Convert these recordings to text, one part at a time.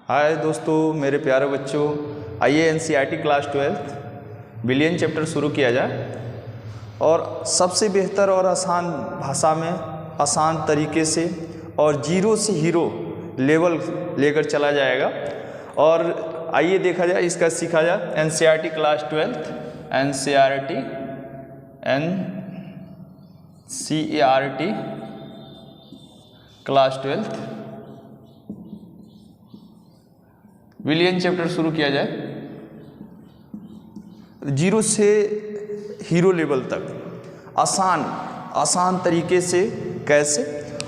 हाय दोस्तों, मेरे प्यारे बच्चों, आइए एनसीईआरटी क्लास 12 विलियन चैप्टर शुरू किया जाए और सबसे बेहतर और आसान भाषा में आसान तरीके से और जीरो से हीरो लेवल लेकर चला जाएगा। और आइए देखा जाए, इसका सीखा जाए एनसीईआरटी क्लास 12 एनसीईआरटी क्लास 12 विलियन चैप्टर शुरू किया जाए जीरो से हीरो लेवल तक आसान तरीके से कैसे।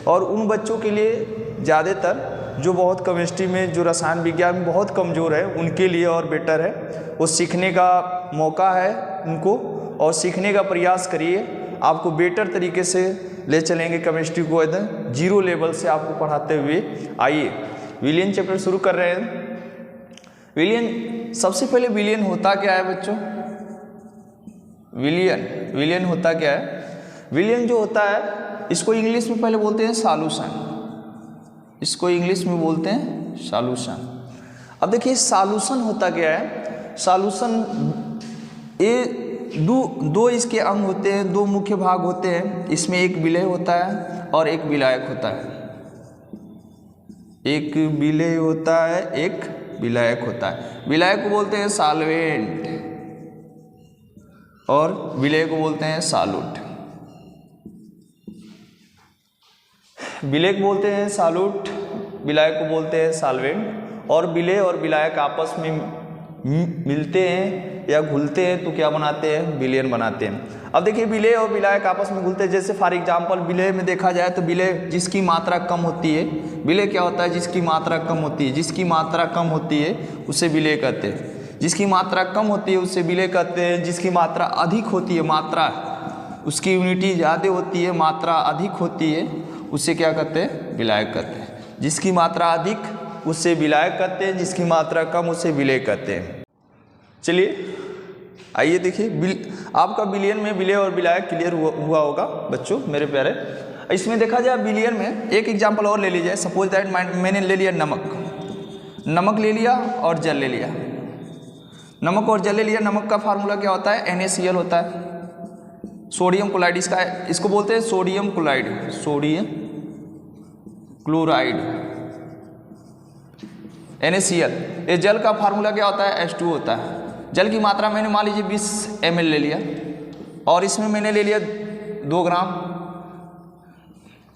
और उन बच्चों के लिए ज़्यादातर जो बहुत केमिस्ट्री में, जो रसायन विज्ञान में बहुत कमज़ोर है, उनके लिए और बेटर है। वो सीखने का मौका है उनको और सीखने का प्रयास करिए। आपको बेटर तरीके से ले चलेंगे केमिस्ट्री को, एकदम जीरो लेवल से आपको पढ़ाते हुए। आइए विलियन चैप्टर शुरू कर रहे हैं। विलियन, सबसे पहले विलियन होता क्या है बच्चों? विलियन होता क्या है? विलियन जो होता है, इसको इंग्लिश में पहले बोलते हैं सॉल्यूशन। इसको इंग्लिश में बोलते हैं सॉल्यूशन। अब देखिए सॉल्यूशन होता क्या है। सॉल्यूशन ये दो इसके अंग होते हैं, दो मुख्य भाग होते हैं। इसमें एक विलेय होता है और एक विलायक होता है। एक विलेय होता है, एक विलायक होता है। विलायक को बोलते हैं सॉल्वेंट और विलेय को बोलते हैं सॉल्यूट। विलेय को बोलते हैं सॉल्यूट, विलायक को बोलते हैं सॉल्वेंट। और विलेय और विलायक आपस में मिलते हैं या घुलते हैं तो क्या बनाते हैं? विलयन बनाते हैं। अब देखिए विलेय और विलायक आपस में घुलते हैं। जैसे फॉर एग्जांपल विलेय में देखा जाए तो विलेय जिसकी मात्रा कम होती है, विलेय क्या होता है? जिसकी मात्रा कम होती है। जिसकी मात्रा कम होती है उसे विलेय कहते हैं। जिसकी मात्रा कम होती है उसे विलेय कहते हैं। जिसकी मात्रा अधिक होती है, मात्रा उसकी यूनिटी ज़्यादा होती है, मात्रा अधिक होती है, उसे क्या कहते हैं? विलायक कहते हैं। जिसकी मात्रा अधिक उसे विलायक कहते हैं, जिसकी मात्रा कम उसे विलेय कहते हैं। चलिए आइए देखिए, आपका विलियन में विलेय और विलायक क्लियर हुआ होगा बच्चों मेरे प्यारे। इसमें देखा जाए विलियन में एक एग्जांपल और ले लीजिए। सपोज दैट मैंने ले लिया नमक ले लिया और जल ले लिया। नमक और जल ले लिया। नमक का फार्मूला क्या होता है? NaCl होता है, सोडियम क्लोराइड। इसको बोलते हैं sodium chloride, sodium chloride NaCl। ये जल का फार्मूला क्या होता है? H2 होता है। जल की मात्रा मैंने मान लीजिए 20 ml ले लिया और इसमें मैंने ले लिया 2 ग्राम।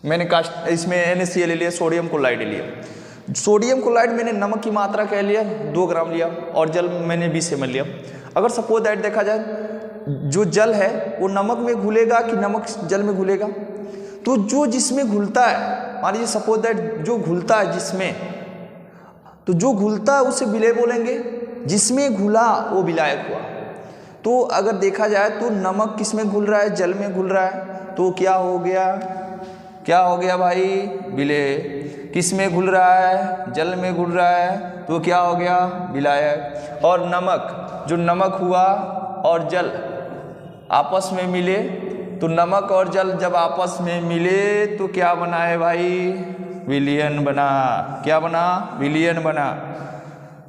मैंने इसमें NaCl ले लिया, सोडियम क्लोराइड ले लिया। सोडियम क्लोराइड मैंने नमक की मात्रा कह लिया 2 ग्राम लिया और जल मैंने 20 ml लिया। अगर सपोज दैट देखा जाए जो जल है वो नमक में घुलेगा कि नमक जल में घुलेगा? तो जो जिसमें घुलता है, मान लीजिए सपोज दैट जो घुलता है जिसमें, तो जो घुलता है उसे विलेय बोलेंगे, जिसमें घुला वो विलायक हुआ। तो अगर देखा जाए तो नमक किस में घुल रहा है? जल में घुल रहा है। तो क्या हो गया भाई? विलेय। किस में घुल रहा है? जल में घुल रहा है। तो क्या हो गया? विलायक। और नमक, जो नमक हुआ और जल आपस में मिले, तो नमक और जल जब आपस में मिले तो क्या बना है भाई? विलियन बना। क्या बना? विलियन बना।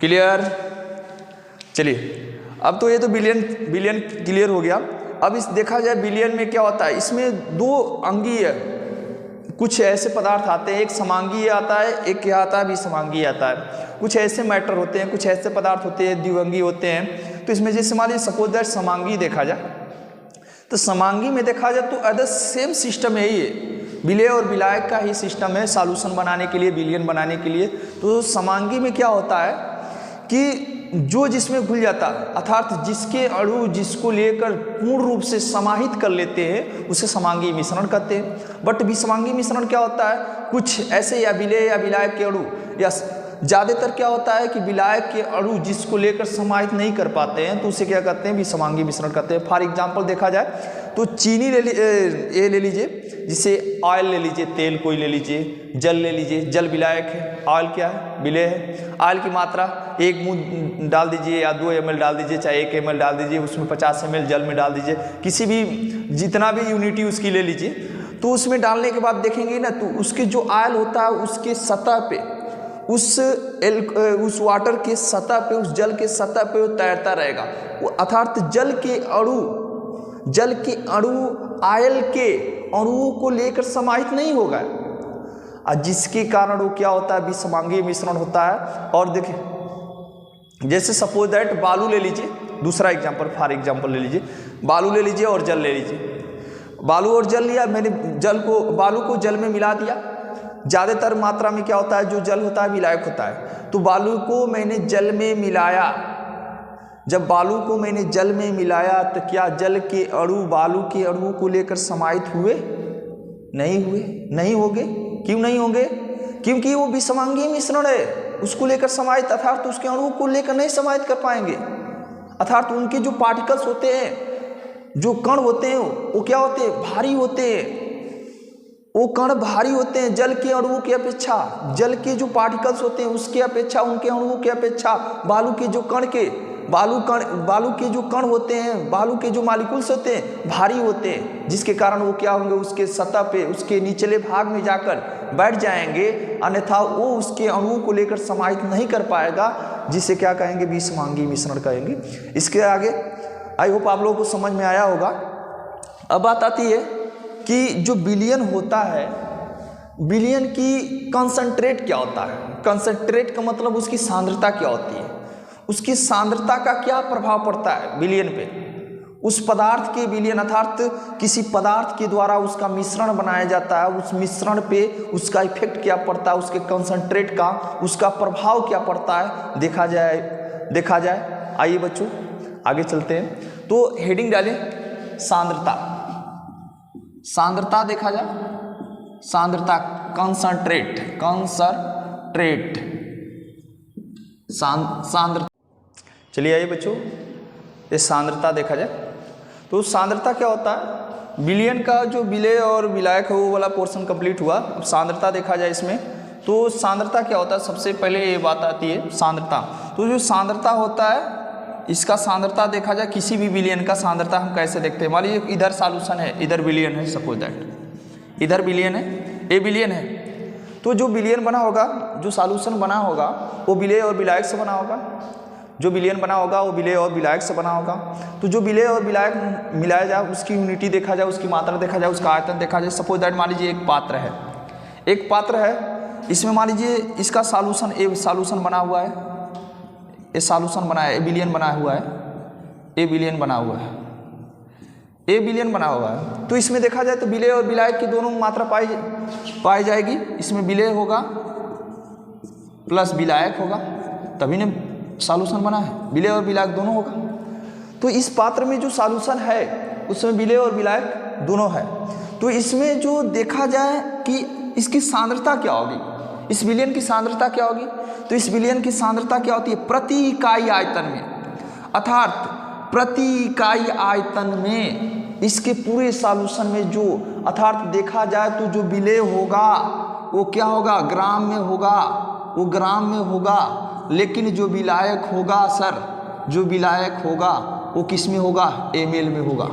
क्लियर? चलिए, अब तो ये तो विलियन क्लियर हो गया। अब इस देखा जाए विलियन में क्या होता है। इसमें 2 अंगीय कुछ ऐसे पदार्थ आते हैं, एक समांगीय आता है, एक क्या आता है? विसमांगीय आता है। कुछ ऐसे मैटर होते हैं, कुछ ऐसे पदार्थ होते हैं द्विअंगी होते हैं। तो इसमें जैसे मान लीजिए सपोज दैट समांगी देखा जाए, तो समांगी में देखा जाए तो अदर सेम सिस्टम यही है, विलेय और विलायक का ही सिस्टम है सॉल्यूशन बनाने के लिए, विलियन बनाने के लिए। तो समांगी में क्या होता है कि जो जिसमें घुल जाता है, अर्थात जिसके अणु जिसको लेकर पूर्ण रूप से समाहित कर लेते हैं, उसे समांगी मिश्रण कहते हैं। बट विसमांगी मिश्रण क्या होता है? कुछ ऐसे या विलेय या विलायक के अणु, या ज़्यादातर क्या होता है कि विलायक के अणु जिसको लेकर समाहित नहीं कर पाते हैं तो उसे क्या कहते हैं? विसमांगी मिश्रण कहते हैं। फॉर एग्जाम्पल देखा जाए तो चीनी ले लीजिए, जिसे ऑयल ले लीजिए, तेल कोई ले लीजिए, जल ले लीजिए। जल विलायक है, ऑयल क्या है? विलेय है। ऑयल की मात्रा 1 मुद्द डाल दीजिए या 2 ml डाल दीजिए, चाहे 1 ml डाल दीजिए, उसमें 50 ml जल में डाल दीजिए, किसी भी जितना भी यूनिटी उसकी ले लीजिए। तो उसमें डालने के बाद देखेंगे ना, तो उसके जो ऑयल होता है उसके सतह पे उस वाटर के सतह पे, उस जल के सतह पे वो तैरता रहेगा। वो अर्थात जल के अणु आयल के अणुओं को लेकर समाहित नहीं होगा, और जिसके कारण वो क्या होता है, विषमांगीय मिश्रण होता है। और देखिए जैसे सपोज दैट बालू ले लीजिए, दूसरा एग्जांपल फॉर एग्जांपल ले लीजिए, बालू ले लीजिए और जल ले लीजिए। बालू और जल लिया मैंने, बालू को जल में मिला दिया। ज़्यादातर मात्रा में क्या होता है, जो जल होता है विलायक होता है, तो बालू को मैंने जल में मिलाया। जब बालू को मैंने जल में मिलाया तो क्या जल के अणु बालू के अणुओं को लेकर समाहित हुए? नहीं हुए, नहीं होंगे। क्यों नहीं होंगे? क्योंकि वो विषमांगीय मिश्रण है, उसको लेकर समाहित, अर्थात उसके अणुओं को लेकर नहीं समाहित कर पाएंगे। अर्थात उनके जो पार्टिकल्स होते हैं, जो कण होते हैं, वो क्या होते हैं, भारी होते हैं। वो कण भारी होते हैं जल के अणुओं की अपेक्षा। जल के जो पार्टिकल्स होते हैं उसके अपेक्षा, उनके अणुओं की अपेक्षा बालू के जो कण होते हैं, बालू के जो मॉलिक्यूल्स होते हैं भारी होते हैं, जिसके कारण वो क्या होंगे, उसके सतह पे, उसके निचले भाग में जाकर बैठ जाएंगे, अन्यथा वो उसके अणुओं को लेकर समाहित नहीं कर पाएगा, जिसे क्या कहेंगे, विषमांगीय मिश्रण कहेंगे। इसके आगे आई होप आप लोगों को समझ में आया होगा। अब बात आती है कि जो विलयन होता है, विलयन की कंसंट्रेट क्या होता है। कंसंट्रेट का मतलब उसकी सांद्रता क्या होती है, उसकी सांद्रता का क्या प्रभाव पड़ता है विलयन पे। उस पदार्थ के विलयन, अर्थात किसी पदार्थ के द्वारा उसका मिश्रण बनाया जाता है, उस मिश्रण पे उसका इफेक्ट क्या पड़ता है, उसके कंसंट्रेट का, उसका प्रभाव क्या पड़ता है, देखा जाए। आइए बच्चों आगे चलते हैं। तो हेडिंग डालें सांद्रता। सांद्रता देखा जाए, सांद्रता, कंसंट्रेट, सांद्रता। चलिए आइए बच्चों, ये सांद्रता देखा जाए। तो सांद्रता क्या होता है, विलयन का जो विलेय और विलायक है वो वाला पोर्शन कंप्लीट हुआ। अब सांद्रता देखा जाए इसमें, तो सांद्रता क्या होता है, सबसे पहले ये बात आती है सांद्रता। तो जो सांद्रता होता है, इसका सांद्रता देखा जाए, किसी भी विलयन का सांद्रता हम कैसे देखते हैं। मान लीजिए इधर सॉल्यूशन है, इधर विलयन है, सपोज दैट इधर विलयन है, ए विलयन है, तो जो विलयन बना होगा, जो सॉल्यूशन बना होगा, वो विलेय और विलायक से बना होगा। जो विलयन बना होगा वो विलेय और विलायक से बना होगा। तो जो विलेय और विलायक मिलाया जाए, उसकी यूनिटी देखा जाए, उसकी मात्रा देखा जाए, उसका आयतन देखा जाए। सपोज दैट मान लीजिए एक पात्र है, इसमें मान लीजिए इसका सॉल्यूशन, ए सॉल्यूशन बना हुआ है, ए सॉल्यूशन बना है, ए विलयन बना हुआ है, ए विलयन बना हुआ है, ए विलयन बना हुआ है। तो इसमें देखा जाए तो विलेय और विलायक की दोनों मात्रा पाई जाएगी। इसमें विलेय होगा प्लस विलायक होगा, तभी ने सॉल्यूशन बना है, विलेय और विलायक दोनों होगा। तो इस पात्र में जो सॉल्यूशन है उसमें विलेय और विलायक दोनों है। तो इसमें जो देखा जाए कि इसकी सांद्रता क्या होगी, इस विलयन की सांद्रता क्या होगी, तो इस विलयन की सांद्रता क्या होती है, प्रति इकाई आयतन में, अर्थात प्रति इकाई आयतन में इसके पूरे सॉल्यूशन में जो, अर्थात देखा जाए तो जो विलेय होगा वो क्या होगा, ग्राम में होगा, वो ग्राम में होगा। लेकिन जो विलायक होगा सर, जो विलायक होगा वो किस में होगा, ml में होगा,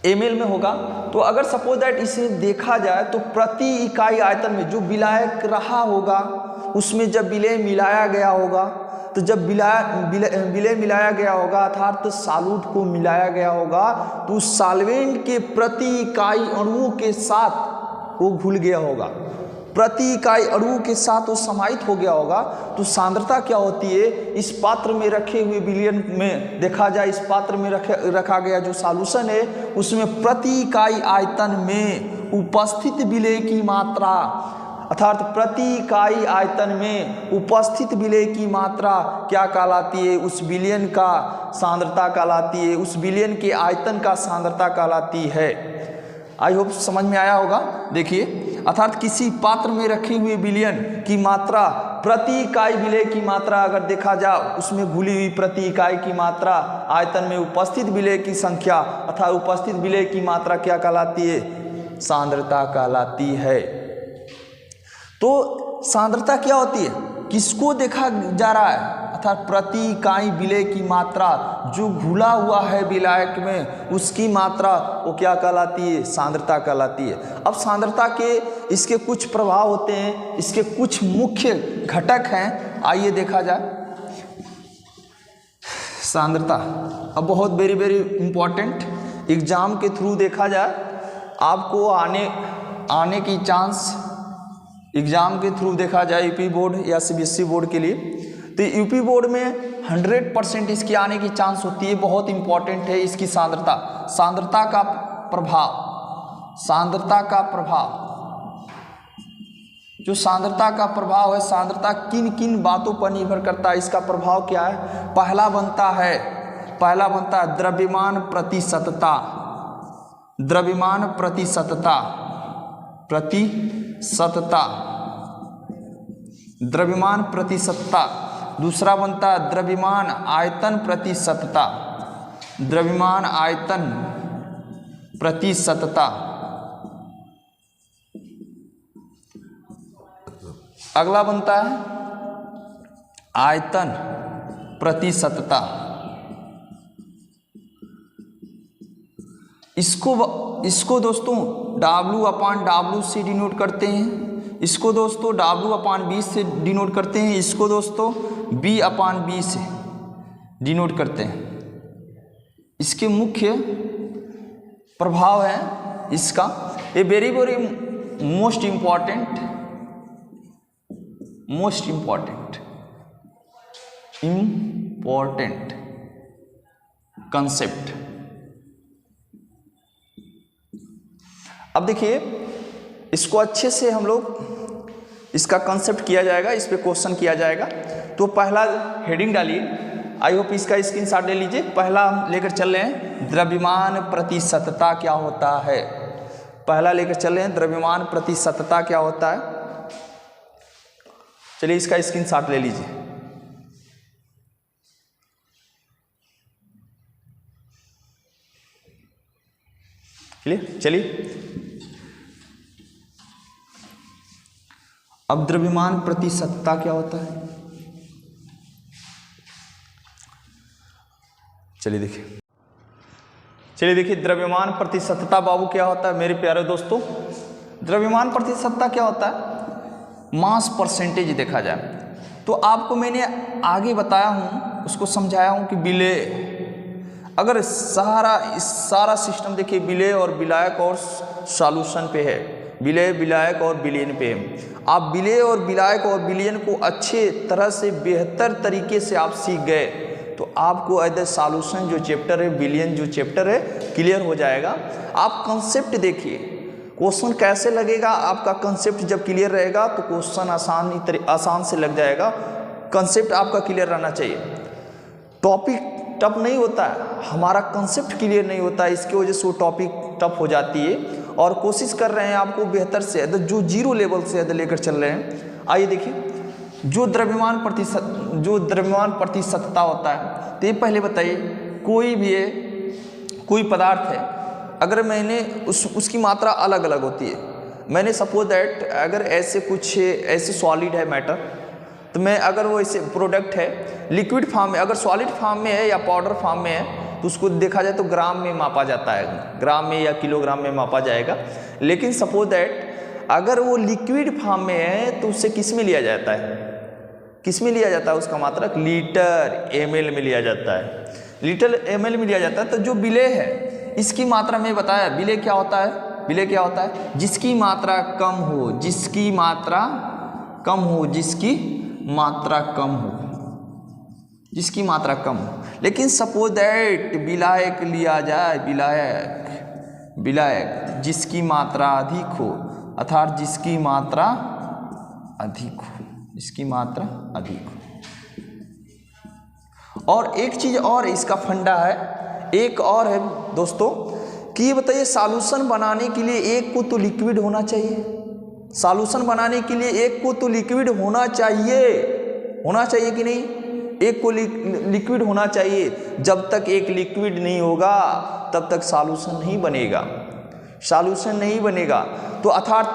ml में होगा। तो अगर सपोज दैट इसे देखा जाए तो प्रति इकाई आयतन में जो विलायक रहा होगा, उसमें जब विलेय मिलाया गया होगा, तो जब विलेय मिलाया गया होगा, अर्थात सॉल्यूट को मिलाया गया होगा, तो उस सॉल्वेंट के प्रति इकाई अणुओं के साथ वो घुल गया होगा, प्रति इकाई अणुओं के साथ वो समाहित हो गया होगा। तो सांद्रता क्या होती है, इस पात्र में रखे हुए विलयन में देखा जाए, इस पात्र में रखा गया जो सॉल्यूशन है उसमें प्रति इकाई आयतन में उपस्थित विलेय की मात्रा, अर्थात प्रति इकाई आयतन में उपस्थित विलेय की मात्रा क्या कहलाती है, उस विलयन का सांद्रता कहलाती है, उस विलयन के आयतन का सांद्रता कहलाती है। आई होप समझ में आया होगा। देखिए, अर्थात किसी पात्र में रखे हुए विलयन की मात्रा, प्रति इकाई विलेय की मात्रा अगर देखा जाए, उसमें घुली हुई प्रति इकाई की मात्रा, आयतन में उपस्थित विलेय की संख्या, अर्थात उपस्थित विलेय की मात्रा क्या कहलाती है, सांद्रता कहलाती है। तो सांद्रता क्या होती है, किसको देखा जा रहा है, अर्थात प्रति इकाई विलेय की मात्रा जो घुला हुआ है विलायक में उसकी मात्रा वो क्या कहलाती है? सांद्रता कहलाती है। अब सांद्रता के इसके कुछ प्रभाव होते हैं, इसके कुछ मुख्य घटक हैं, आइए देखा जाए। सांद्रता अब बहुत वेरी इंपॉर्टेंट, एग्जाम के थ्रू देखा जाए आपको आने की चांस, एग्जाम के थ्रू देखा जाए यूपी बोर्ड या सीबीएसई बोर्ड के लिए, तो यूपी बोर्ड में 100% इसकी आने की चांस होती है। बहुत इंपॉर्टेंट है इसकी सांद्रता, सांद्रता का प्रभाव, सांद्रता का प्रभाव, जो सांद्रता का प्रभाव है, सांद्रता किन किन बातों पर निर्भर करता है, इसका प्रभाव क्या है? पहला बनता है द्रव्यमान प्रतिशतता, द्रव्यमान प्रतिशतता, द्रव्यमान प्रतिशतता। दूसरा बनता है द्रव्यमान आयतन प्रतिशतता, द्रव्यमान आयतन प्रतिशतता। अगला बनता है आयतन प्रतिशतता। इसको दोस्तों W/W से डिनोट करते हैं, इसको दोस्तों W/B से डिनोट करते हैं, इसको दोस्तों B/B से डिनोट करते हैं। इसके मुख्य प्रभाव है इसका, ये वेरी मोस्ट इंपॉर्टेंट कंसेप्ट। अब देखिए इसको अच्छे से हम लोग इसका कंसेप्ट किया जाएगा, इस पे क्वेश्चन किया जाएगा। तो पहला हेडिंग डालिए, आई होप इसका स्क्रीनशॉट ले लीजिए। पहला हम लेकर चल रहे हैं द्रव्यमान प्रतिशतता क्या होता है, पहला लेकर चल रहे हैं द्रव्यमान प्रतिशतता क्या होता है। चलिए इसका स्क्रीनशॉट ले लीजिए। क्लियर? चलिए अब द्रव्यमान प्रतिशतता क्या होता है, चलिए देखिए द्रव्यमान प्रतिशतता बाबू क्या होता है मेरे प्यारे दोस्तों। द्रव्यमान प्रतिशतता क्या होता है? मास परसेंटेज देखा जाए तो आपको मैंने आगे बताया हूँ, उसको समझाया हूँ कि विलेय, अगर सारा सिस्टम देखिए विलेय और विलायक और सॉल्यूशन पे है, विलेय विलायक और विलयन पे है। आप विलेय और विलायक और विलयन को अच्छे तरह से बेहतर तरीके से आप सीख गए तो आपको एज सॉल्यूशन जो चैप्टर है, विलयन जो चैप्टर है क्लियर हो जाएगा। आप कंसेप्ट देखिए, क्वेश्चन कैसे लगेगा, आपका कंसेप्ट जब क्लियर रहेगा तो क्वेश्चन आसान से लग जाएगा। कंसेप्ट आपका क्लियर रहना चाहिए, टॉपिक टफ नहीं होता है, हमारा कंसेप्ट क्लियर नहीं होता है, इसकी वजह से वो टॉपिक टफ हो जाती है। और कोशिश कर रहे हैं आपको बेहतर से जो जीरो लेवल से लेकर चल रहे हैं। आइए देखिए जो द्रव्यमान प्रतिशतता होता है, तो ये पहले बताइए कोई पदार्थ है, अगर मैंने उसकी मात्रा अलग अलग होती है। मैंने सपोज दैट अगर ऐसे सॉलिड है मैटर, तो मैं अगर वो ऐसे प्रोडक्ट है लिक्विड फॉर्म में, अगर सॉलिड फॉर्म में है या पाउडर फॉर्म में है तो उसको देखा जाए तो ग्राम में मापा जाता है, ग्राम में या किलोग्राम में मापा जाएगा। लेकिन सपोज दैट अगर वो लिक्विड फॉर्म में है तो उससे किस में लिया जाता है, किस में लिया जाता है, उसका मात्रक लीटर ml में लिया जाता है, लीटर ml में लिया जाता है। तो जो विलेय है इसकी मात्रा में बताया, विलेय क्या होता है, विलेय क्या होता है? जिसकी मात्रा कम हो, जिसकी मात्रा कम हो, जिसकी मात्रा कम हो, जिसकी मात्रा कम हो। लेकिन सपोज दैट विलायक लिया जाए, विलायक जिसकी मात्रा अधिक हो, अर्थात जिसकी मात्रा अधिक हो, जिसकी मात्रा अधिक हो। और एक चीज और इसका फंडा है, एक और है दोस्तों कि ये बताइए सॉल्यूशन बनाने के लिए एक को तो लिक्विड होना चाहिए, सॉल्यूशन बनाने के लिए एक को तो लिक्विड होना चाहिए कि नहीं? एक को लिक्विड होना चाहिए। जब तक एक लिक्विड नहीं होगा तब तक सॉल्यूशन नहीं बनेगा। सॉल्यूशन नहीं बनेगा। तो अर्थात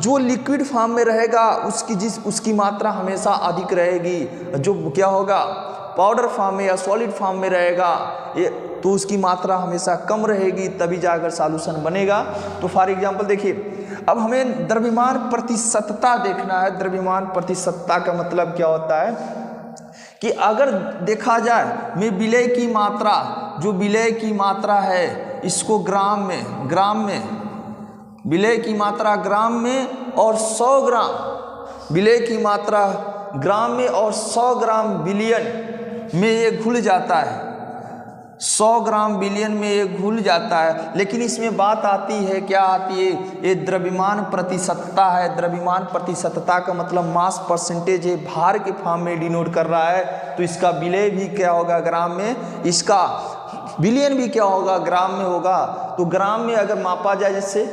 जो लिक्विड फॉर्म में रहेगा उसकी मात्रा हमेशा अधिक रहेगी। जो क्या होगा पाउडर फॉर्म में या सॉलिड फॉर्म में रहेगा तो उसकी मात्रा हमेशा कम रहेगी, तभी जाकर सॉल्यूशन बनेगा। तो फॉर एग्जांपल देखिए, अब हमें द्रव्यमान प्रतिशतता देखना है। द्रव्यमान प्रतिशतता का मतलब क्या होता है कि अगर देखा जाए में विलय की मात्रा, जो विलय की मात्रा है इसको ग्राम में विलय की मात्रा ग्राम में और 100 ग्राम विलय की मात्रा ग्राम में और 100 ग्राम बिलियन में ये घुल जाता है। 100 ग्राम बिलियन में ये घुल जाता है। लेकिन इसमें बात आती है, क्या आती है, ये द्रव्यमान प्रतिशतता है। द्रव्यमान प्रतिशतता का मतलब मास परसेंटेज है, भार के फॉर्म में डिनोट कर रहा है। तो इसका विलय भी क्या होगा ग्राम में, इसका बिलियन भी क्या होगा ग्राम में होगा। तो ग्राम में अगर मापा जाए, जैसे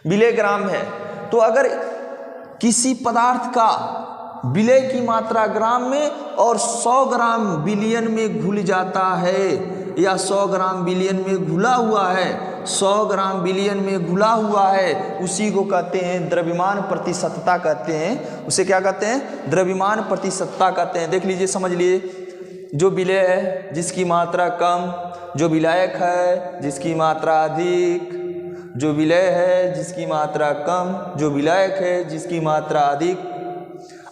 विलय ग्राम है, तो अगर किसी पदार्थ का विलय की मात्रा ग्राम में और 100 ग्राम बिलियन में घुल जाता है या 100 ग्राम बिलियन में घुला हुआ है, 100 ग्राम बिलियन में घुला हुआ है, उसी को कहते हैं द्रव्यमान प्रतिशतता कहते हैं। उसे क्या कहते हैं, द्रव्यमान प्रतिशतता कहते हैं। देख लीजिए, समझ लिए, जो विलय है जिसकी मात्रा कम, जो विलायक है जिसकी मात्रा अधिक, जो विलय है जिसकी मात्रा कम, जो विलायक है जिसकी मात्रा अधिक।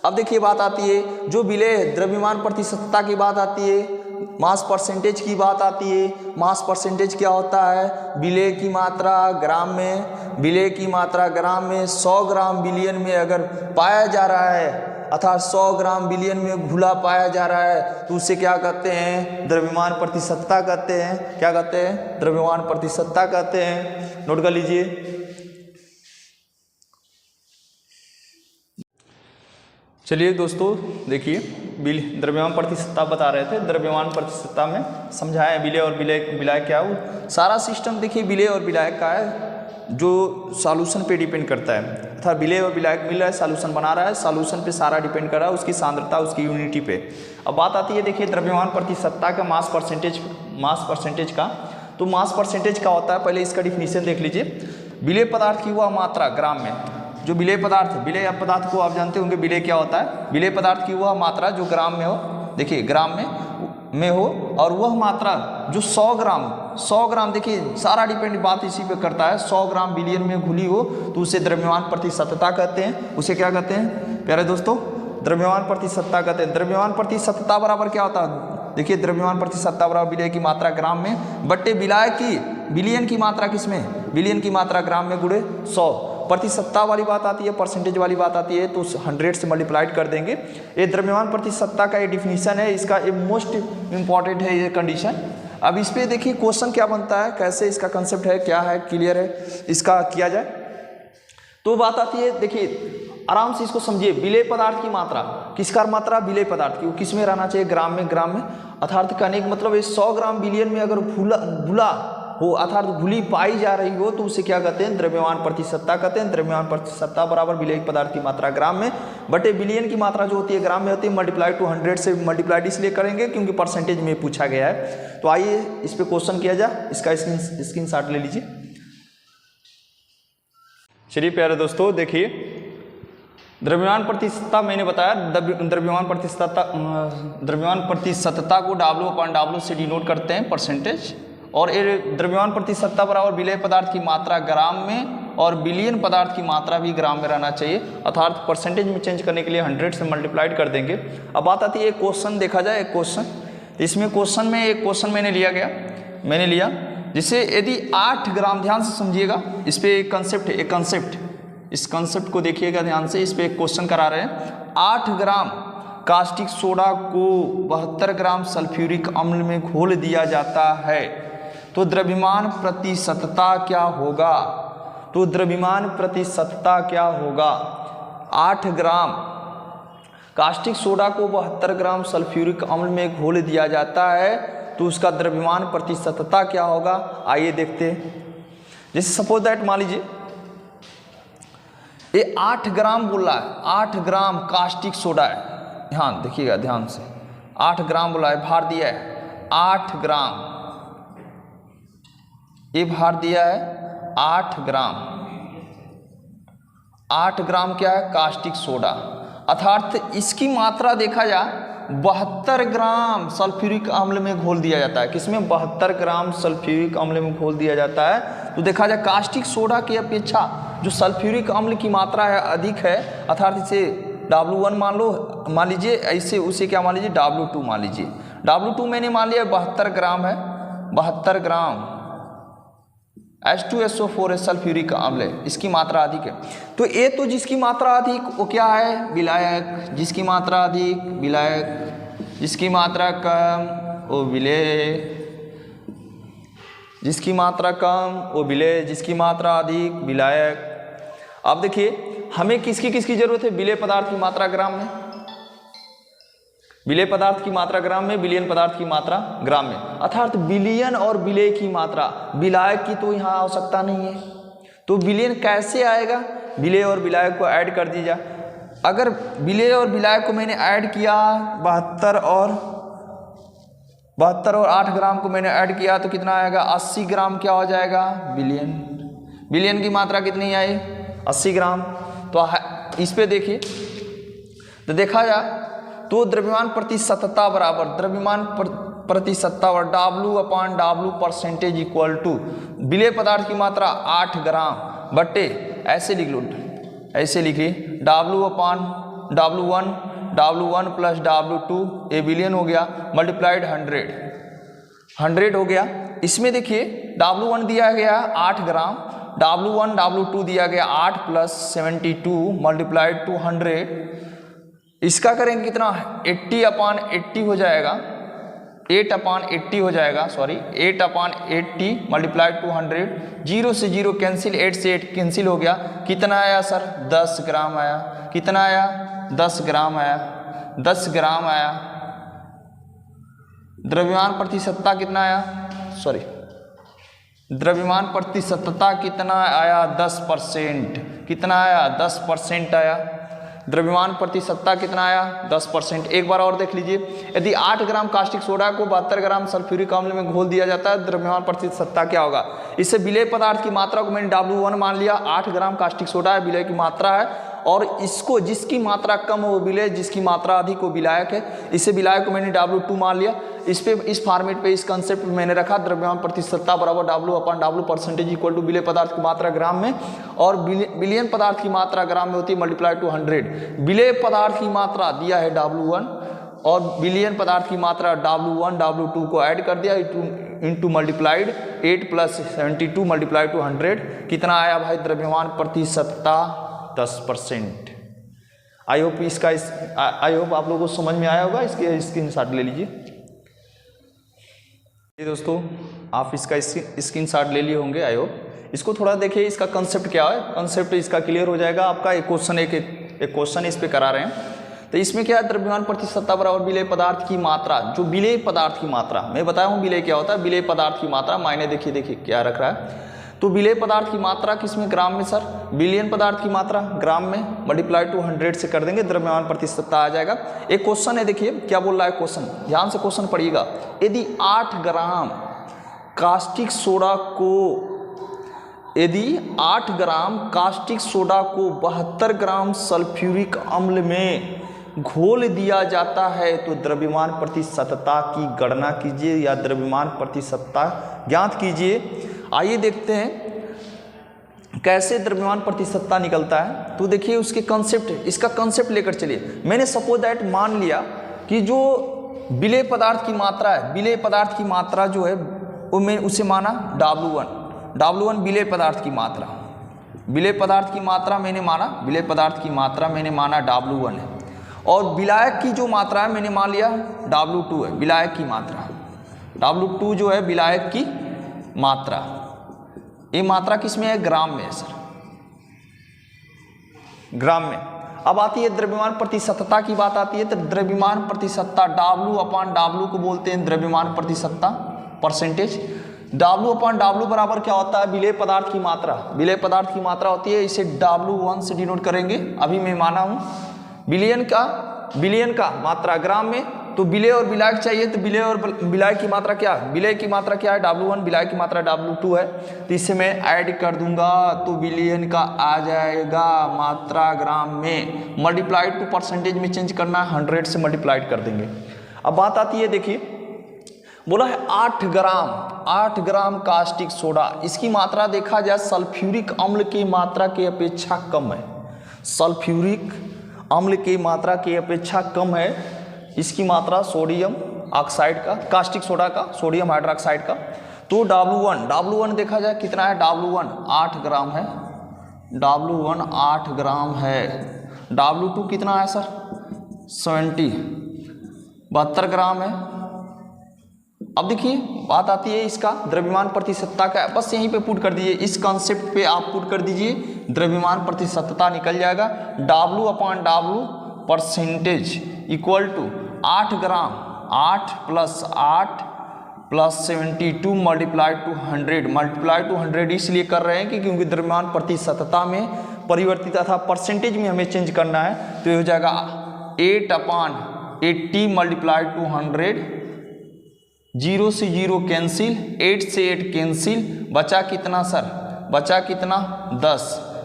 अब देखिए बात आती है, जो विलय द्रव्यमान प्रतिशतता की बात आती है, मास परसेंटेज की बात आती है। मास परसेंटेज क्या होता है, विलय की मात्रा ग्राम में, विलय की मात्रा ग्राम में 100 ग्राम बिलियन में अगर पाया जा रहा है, अर्थात 100 ग्राम बिलियन में घुला पाया जा रहा है, तो उसे क्या कहते हैं, द्रव्यमान प्रतिशतता कहते हैं। क्या कहते हैं, द्रव्यमान प्रतिशतता कहते हैं। नोट कर लीजिए। चलिए दोस्तों, देखिए द्रव्यमान प्रतिशतता बता रहे थे। द्रव्यमान प्रतिशतता में समझाया विलय और विलायक क्या है। सारा सिस्टम देखिए विलय और विलायक का है, जो सॉल्यूशन पे डिपेंड करता है। अर्थात विलय और विलायक मिल रहा है, सॉल्यूशन बना रहा है, सॉल्यूशन पे सारा डिपेंड कर रहा है, उसकी सांद्रता, उसकी यूनिटी पे। अब बात आती है, देखिए द्रव्यमान प्रतिशतता का मास परसेंटेज का। तो मास परसेंटेज क्या होता है, पहले इसका डिफिनीशन देख लीजिए। विलय पदार्थ की वह मात्रा ग्राम में, जो विलय पदार्थ, विलय पदार्थ को आप जानते होंगे, विलय क्या होता है, विलय पदार्थ की वह मात्रा जो ग्राम में हो, देखिए ग्राम में हो, और वह मात्रा जो 100 ग्राम देखिए सारा डिपेंड बात इसी पे करता है, 100 ग्राम बिलियन में घुली हो तो उसे द्रव्यमान प्रतिशतता कहते हैं। उसे क्या कहते हैं प्यारे दोस्तों, द्रव्यमान प्रतिशतता कहते हैं। द्रव्यमान प्रतिशतता बराबर क्या होता है, देखिए द्रव्यमान प्रतिशतता बराबर विलय की मात्रा ग्राम में बट्टे विलायक की बिलियन की मात्रा किसमें, बिलियन की मात्रा ग्राम में गुणे 100। प्रतिशतता वाली बात आती है, परसेंटेज वाली बात आती है, तो 100 से मल्टीप्लाइड कर देंगे। ये द्रव्यमान प्रतिशतता का ये डिफिनीशन है, इसका ये मोस्ट इंपॉर्टेंट है ये कंडीशन। अब इस पे देखिए क्वेश्चन क्या बनता है, कैसे इसका कंसेप्ट है, क्या है, क्लियर है, इसका किया जाए। तो बात आती है, देखिए आराम से इसको समझिए। विलय पदार्थ की मात्रा, किसका मात्रा, विलय पदार्थ की, वो किस में रहना चाहिए, ग्राम में। ग्राम में अर्थात कहने का मतलब 100 ग्राम बिलियन में अगर घुला हो, अर्थात घुली पाई जा रही हो, तो उसे क्या कहते हैं, द्रव्यमान प्रतिशतता कहते हैं। द्रव्यमान प्रतिशतता बराबर विलय पदार्थ की मात्रा ग्राम में बटे बिलियन की मात्रा जो होती है ग्राम में होती है, मल्टीप्लाई टू 100 से मल्टीप्लाइड इसलिए करेंगे क्योंकि परसेंटेज में पूछा गया है। तो आइए इस पे क्वेश्चन किया जाए, इसका स्क्रीनशॉट ले लीजिए। चलिए प्यारे दोस्तों, देखिए द्रव्यमान प्रतिशतता मैंने बताया, द्रव्यमान प्रतिशतता को W/W से डिनोट करते हैं, परसेंटेज। और ये द्रव्यमान प्रतिशतता बराबर विलय पदार्थ की मात्रा ग्राम में और बिलियन पदार्थ की मात्रा भी ग्राम में रहना चाहिए, अर्थात परसेंटेज में चेंज करने के लिए 100 से मल्टीप्लाइड कर देंगे। अब बात आती है एक क्वेश्चन देखा जाए, एक क्वेश्चन, इसमें क्वेश्चन में एक क्वेश्चन मैंने लिया जिसे यदि 8 ग्राम, ध्यान से समझिएगा, इस पर एक कंसेप्ट है, एक कंसेप्ट, इस कंसेप्ट को देखिएगा ध्यान से। इस पर एक क्वेश्चन करा रहे हैं, 8 ग्राम कास्टिक सोडा को 72 ग्राम सल्फ्यूरिक अम्ल में घोल दिया जाता है, तो द्रव्यमान प्रतिशतता क्या होगा। तो द्रव्यमान प्रतिशतता क्या होगा, 8 ग्राम कास्टिक सोडा को 72 ग्राम सल्फ्यूरिक अम्ल में घोल दिया जाता है, तो उसका द्रव्यमान प्रतिशतता क्या होगा। आइए देखते हैं। जैसे सपोज दैट मान लीजिए ये 8 ग्राम बोल रहा है, 8 ग्राम कास्टिक सोडा है, ध्यान देखिएगा ध्यान से, 8 ग्राम बोला है, भार दिया है 8 ग्राम, ये भार दिया है 8 ग्राम, 8 ग्राम क्या है कास्टिक सोडा, अर्थात इसकी मात्रा देखा जाए 72 ग्राम सल्फ्यूरिक अम्ल में घोल दिया जाता है। किसमें? 72 ग्राम सल्फ्यूरिक अम्ल में घोल दिया जाता है। तो देखा जाए कास्टिक सोडा की अपेक्षा जो सल्फ्यूरिक अम्ल की मात्रा है अधिक है, अर्थात इसे W1 मान लीजिए, ऐसे उसे क्या मान लीजिए W2 मान लीजिए। W2 मैंने मान लिया 72 ग्राम है, 72 ग्राम H2SO4 सल्फ्यूरिक अम्ल है, इसकी मात्रा अधिक है। तो ये तो जिसकी मात्रा अधिक वो क्या है? विलायक। जिसकी मात्रा अधिक विलायक, जिसकी मात्रा कम वो विलेय, जिसकी मात्रा कम वो विलेय, जिसकी मात्रा अधिक विलायक। अब देखिए हमें किसकी किसकी जरूरत है? विलेय पदार्थ की मात्रा ग्राम में, विलेय पदार्थ की मात्रा ग्राम में, विलयन पदार्थ की मात्रा ग्राम में, अर्थात विलयन और विलेय की मात्रा। विलायक की तो यहाँ आवश्यकता नहीं है, तो विलयन कैसे आएगा? विलेय और विलायक को ऐड कर दीजिए। अगर विलेय और विलायक को मैंने ऐड किया 72 और 8 ग्राम को मैंने ऐड किया तो कितना आएगा? 80 ग्राम क्या हो जाएगा? विलयन। विलयन की मात्रा कितनी आई? 80 ग्राम। तो इस पे देखिए तो देखा जाए तो द्रव्यमान प्रतिशतता बराबर, द्रव्यमान प्रतिशतता और W/W परसेंटेज इक्वल टू विलेय पदार्थ की मात्रा 8 ग्राम बटे, ऐसे लिख लो, ऐसे लिखिए W1 प्लस W2 ये विलयन हो गया, मल्टीप्लाइड 100 हो गया। इसमें देखिए W1 दिया गया 8 ग्राम, W1 W2 दिया गया 8 प्लस 72 मल्टीप्लाइड 200। इसका करेंगे कितना? 80/80 हो जाएगा, 8/80 हो जाएगा, सॉरी 8/80 मल्टीप्लाइड 200। 0 से 0 कैंसिल, 8 से 8 कैंसिल हो गया। कितना आया सर? 10 ग्राम आया। कितना आया? 10 ग्राम आया, 10 ग्राम आया। द्रव्यमान प्रतिशतता कितना आया? सॉरी द्रव्यमान प्रतिशतता कितना आया? 10%। कितना आया? 10% आया। द्रव्यमान प्रतिशतता कितना आया? 10%। एक बार और देख लीजिए, यदि 8 ग्राम कास्टिक सोडा को 72 ग्राम सल्फ्यूरिक अम्ल में घोल दिया जाता है, द्रव्यमान प्रतिशतता क्या होगा? इससे विलेय पदार्थ की मात्रा को मैंने W1 मान लिया, 8 ग्राम कास्टिक सोडा है, विलेय की मात्रा है, और इसको जिसकी मात्रा कम हो वो विलेय, जिसकी मात्रा अधिक हो विलायक है। इसे विलायक को मैंने W2 मान लिया। इस फॉर्मेट पे इस कंसेप्ट में मैंने रखा द्रव्यमान प्रतिशतता बराबर W/W परसेंटेज इक्वल टू विलेय पदार्थ की मात्रा ग्राम में, और विलयन पदार्थ की मात्रा ग्राम में होती है मल्टीप्लाई टू 100। विलेय पदार्थ की मात्रा दिया है W1 और विलयन पदार्थ की मात्रा W1 W2 को ऐड कर दिया into multiplied 8 plus 72 multiply two 100। कितना आया भाई? द्रव्यमान प्रतिशतता 10%। आई होप आप लोगों को समझ में आया होगा। इसके स्क्रीनशॉट ले लीजिए। ये दोस्तों आप इसका स्क्रीनशॉट ले लिए होंगे, आई होप। इसको थोड़ा देखिए, इसका कंसेप्ट क्या है, कंसेप्ट इसका क्लियर हो जाएगा आपका। एक क्वेश्चन इस पे करा रहे हैं। तो इसमें क्या है? द्रव्यमान प्रतिशतता बराबर विलेय पदार्थ की मात्रा। जो विलेय पदार्थ की मात्रा, मैं बताया हूँ विलेय क्या होता है। विलेय पदार्थ की मात्रा मायने देखिए क्या रख रहा है। तो विलेय पदार्थ की मात्रा किसमें? ग्राम में सर। विलयन पदार्थ की मात्रा ग्राम में, मल्टीप्लाई टू 100 से कर देंगे, द्रव्यमान प्रतिशतता आ जाएगा। एक क्वेश्चन है, देखिए क्या बोल रहा है क्वेश्चन, ध्यान से क्वेश्चन पढ़िएगा। यदि 8 ग्राम कास्टिक सोडा को 72 ग्राम सल्फ्यूरिक अम्ल में घोल दिया जाता है तो द्रव्यमान प्रतिशतता की गणना कीजिए या द्रव्यमान प्रतिशतता ज्ञात कीजिए। आइए देखते हैं कैसे द्रव्यमान प्रतिशतता निकलता है। तो देखिए उसके कंसेप्ट, इसका कंसेप्ट लेकर चलिए। मैंने सपोज दैट मान लिया कि जो विलेय पदार्थ की मात्रा है, विलेय पदार्थ की मात्रा जो है वो मैं उसे माना W1 विलेय पदार्थ की मात्रा, विलेय पदार्थ की मात्रा मैंने माना, विलेय पदार्थ की मात्रा मैंने माना W1 है, और विलायक की जो मात्रा है मैंने मान लिया W2 है, विलायक की मात्रा। W2 जो है विलायक की मात्रा, ये मात्रा किसमें है? ग्राम में है सर, ग्राम में। अब आती है द्रव्यमान प्रतिशतता की बात आती है। तो द्रव्यमान प्रतिशतता W/W को बोलते हैं द्रव्यमान प्रतिशतता परसेंटेज। W/W बराबर क्या होता है? विलेय पदार्थ की मात्रा, विलेय पदार्थ की मात्रा होती है, इसे W1 से डिनोट करेंगे। अभी मैं माना हूं विलयन का मात्रा ग्राम में तो विलेय और विलायक चाहिए, तो विलेय और विलायक की मात्रा क्या है, विलेय की मात्रा क्या है W1, विलायक की मात्रा W2 है। तो इससे मैं ऐड कर दूंगा तो विलेयन का आ जाएगा मात्रा ग्राम में, मल्टीप्लाइड टू परसेंटेज में चेंज करना है, 100 से मल्टीप्लाइड कर देंगे। अब बात आती है, देखिए बोला है 8 ग्राम कास्टिक सोडा, इसकी मात्रा देखा जाए सल्फ्यूरिक अम्ल की मात्रा की अपेक्षा कम है, सल्फ्यूरिक अम्ल की मात्रा की अपेक्षा कम है इसकी मात्रा सोडियम ऑक्साइड का, कास्टिक सोडा का, सोडियम हाइड्रोक्साइड का। तो W1 देखा जाए कितना है, W1 8 ग्राम है, W1 8 ग्राम है। W2 कितना है सर 72 ग्राम है। अब देखिए बात आती है इसका द्रव्यमान प्रतिशतता का, बस यहीं पे पुट कर दीजिए, इस कॉन्सेप्ट पे आप पुट कर दीजिए, द्रव्यमान प्रतिशतता निकल जाएगा W/W percentage equal to 8 gram, 8 + 72 multiplied to 100, multiplied to 100 इसलिए कर रहे हैं कि क्योंकि द्रव्यमान प्रतिशतता में परिवर्तित था, परसेंटेज में हमें चेंज करना है, तो ये हो जाएगा 8/80 मल्टीप्लाइड टू 100, 0 से 0 कैंसिल, 8 से 8 कैंसिल, बचा कितना सर, बचा कितना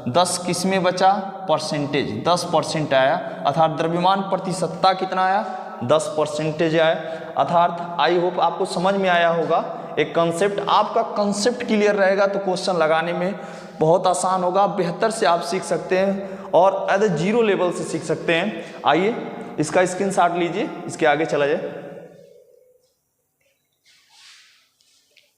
10 किस में बचा, परसेंटेज 10% आया, अर्थात द्रव्यमान प्रतिशतता कितना आया 10% आया। अर्थात आई होप आपको समझ में आया होगा एक कंसेप्ट, आपका कंसेप्ट क्लियर रहेगा तो क्वेश्चन लगाने में बहुत आसान होगा, बेहतर से आप सीख सकते हैं और एट 0 लेवल से सीख सकते हैं। आइए इसका स्क्रीनशॉट लीजिए, इसके आगे चला जाए।